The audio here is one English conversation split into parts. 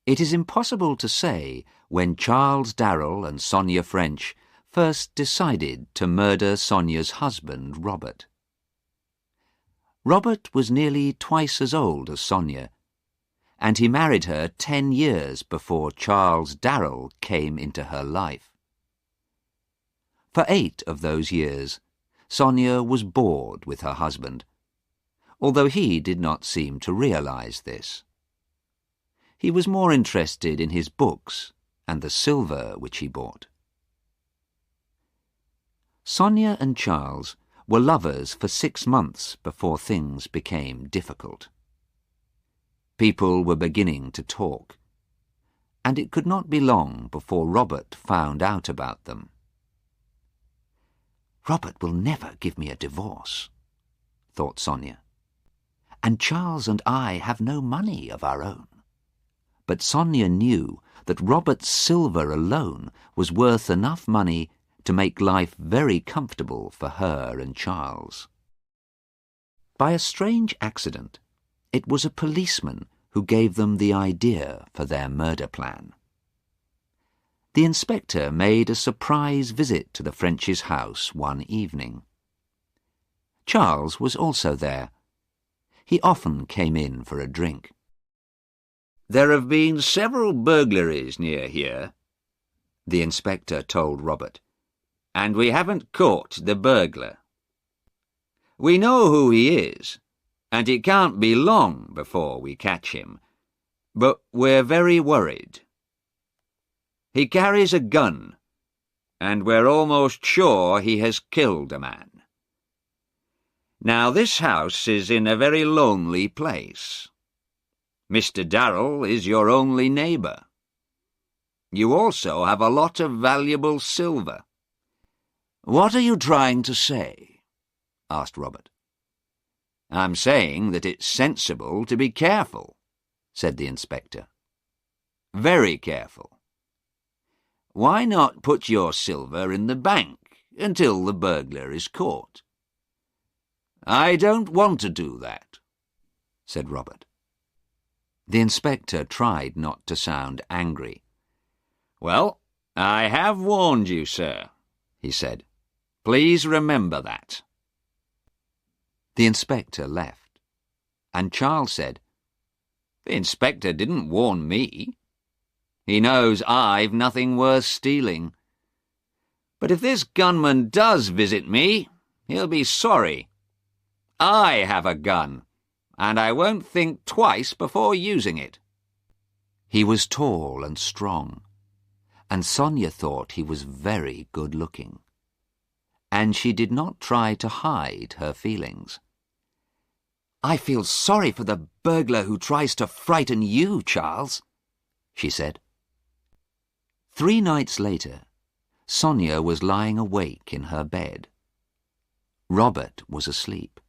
It is impossible to say when Charles Darrell and Sonia French first decided to murder Sonia's husband, Robert. Robert was nearly twice as old as Sonia, and he married her 10 years before Charles Darrell came into her life. For 8 of those years, Sonia was bored with her husband, although he did not seem to realize this. He was more interested in his books and the silver which he bought. Sonia and Charles were lovers for 6 months before things became difficult. People were beginning to talk, and it could not be long before Robert found out about them. "Robert will never give me a divorce," thought Sonia. "And Charles and I have no money of our own." But Sonia knew that Robert's silver alone was worth enough money to make life very comfortable for her and Charles. By a strange accident, it was a policeman who gave them the idea for their murder plan. The inspector made a surprise visit to the French's house one evening. Charles was also there. He often came in for a drink. "There have been several burglaries near here," the inspector told Robert, "and we haven't caught the burglar. We know who he is, and it can't be long before we catch him, but we're very worried. He carries a gun, and we're almost sure he has killed a man. Now, this house is in a very lonely place. Mr. Darrell is your only neighbour. You also have a lot of valuable silver." "What are you trying to say?" asked Robert. "I'm saying that it's sensible to be careful," said the inspector. "Very careful. Why not put your silver in the bank until the burglar is caught?" "I don't want to do that," said Robert. The inspector tried not to sound angry. "Well, I have warned you, sir," he said. "Please remember that." The inspector left, and Charles said, "The inspector didn't warn me. He knows I've nothing worth stealing. But if this gunman does visit me, he'll be sorry. I have a gun, and I won't think twice before using it." He was tall and strong, and Sonia thought he was very good-looking, and she did not try to hide her feelings. "I feel sorry for the burglar who tries to frighten you, Charles," she said. 3 nights later, Sonia was lying awake in her bed. Robert was asleep.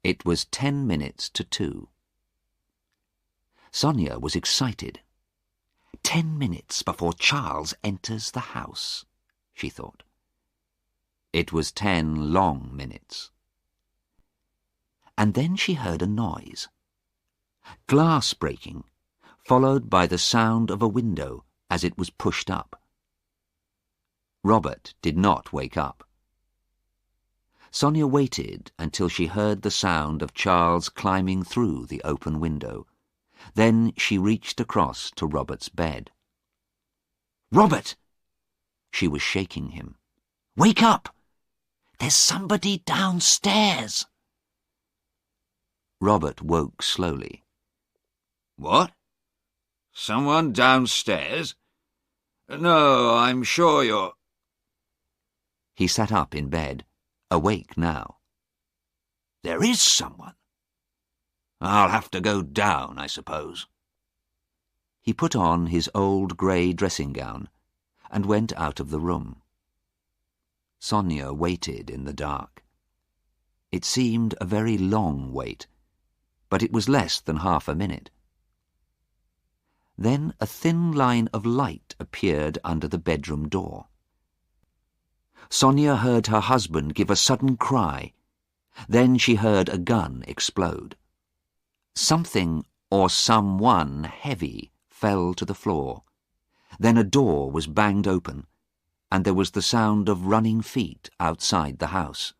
It was 10 minutes to 2. Sonia was excited. 10 minutes before Charles enters the house, she thought. It was 10 long minutes. And then she heard a noise. Glass breaking, followed by the sound of a window as it was pushed up. Robert did not wake up. Sonia waited until she heard the sound of Charles climbing through the open window. Then she reached across to Robert's bed. "Robert!" She was shaking him. "Wake up! There's somebody downstairs!" Robert woke slowly. "What? Someone downstairs? No, I'm sure you're—" He sat up in bed, awake now. "There is someone. I'll have to go down, I suppose." He put on his old grey dressing gown and went out of the room. Sonia waited in the dark. It seemed a very long wait, but it was less than half a minute. Then a thin line of light appeared under the bedroom door. Sonia heard her husband give a sudden cry. Then she heard a gun explode. Something or someone heavy fell to the floor. Then a door was banged open, and there was the sound of running feet outside the house.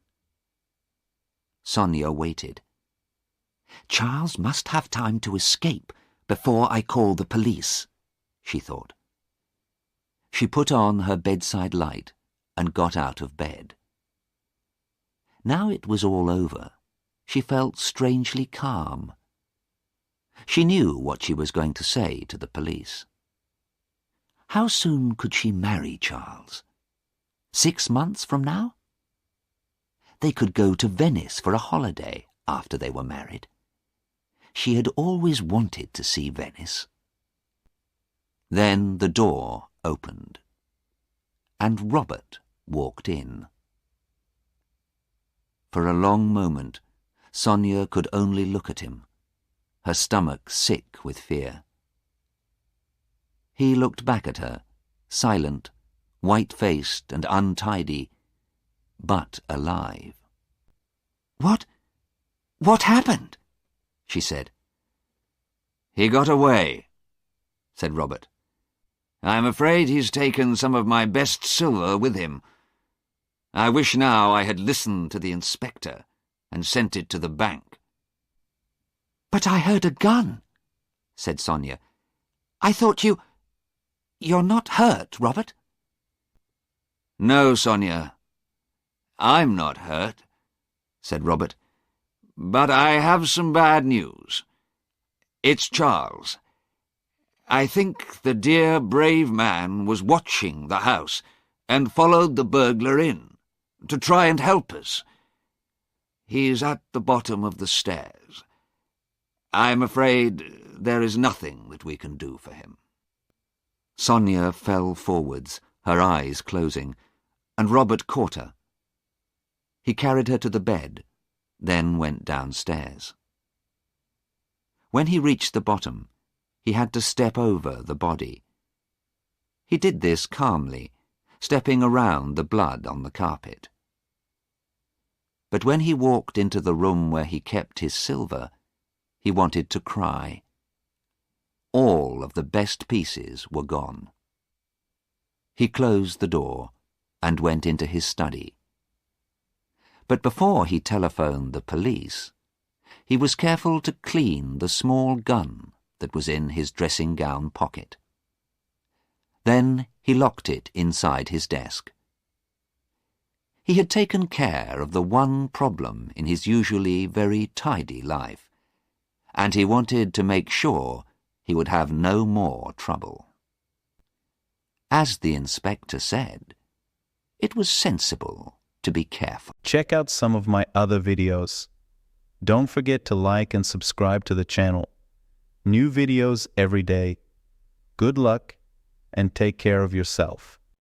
Sonia waited. Charles must have time to escape before I call the police, she thought. She put on her bedside light and got out of bed. Now it was all over, she felt strangely calm. She knew what she was going to say to the police. How soon could she marry Charles? 6 months from now? They could go to Venice for a holiday after they were married. She had always wanted to see Venice. Then the door opened, and Robert walked in. For a long moment, Sonia could only look at him, her stomach sick with fear. He looked back at her, silent, white-faced and untidy, but alive. What happened?" she said. "He got away," said Robert. "I'm afraid he's taken some of my best silver with him. I wish now I had listened to the inspector and sent it to the bank." "But I heard a gun," said Sonia. "I thought You're not hurt, Robert?" "No, Sonia, I'm not hurt," said Robert. "But I have some bad news. It's Charles. I think the dear, brave man was watching the house and followed the burglar in, to try and help us. He's at the bottom of the stairs. I'm afraid there is nothing that we can do for him." Sonia fell forwards, her eyes closing, and Robert caught her. He carried her to the bed, then went downstairs. When he reached the bottom, he had to step over the body. He did this calmly, stepping around the blood on the carpet. But when he walked into the room where he kept his silver, he wanted to cry. All of the best pieces were gone. He closed the door and went into his study. But before he telephoned the police, he was careful to clean the small gun that was in his dressing-gown pocket. Then he locked it inside his desk. He had taken care of the one problem in his usually very tidy life, and he wanted to make sure he would have no more trouble. As the inspector said, it was sensible to be careful. Check out some of my other videos. Don't forget to like and subscribe to the channel. New videos every day. Good luck and take care of yourself.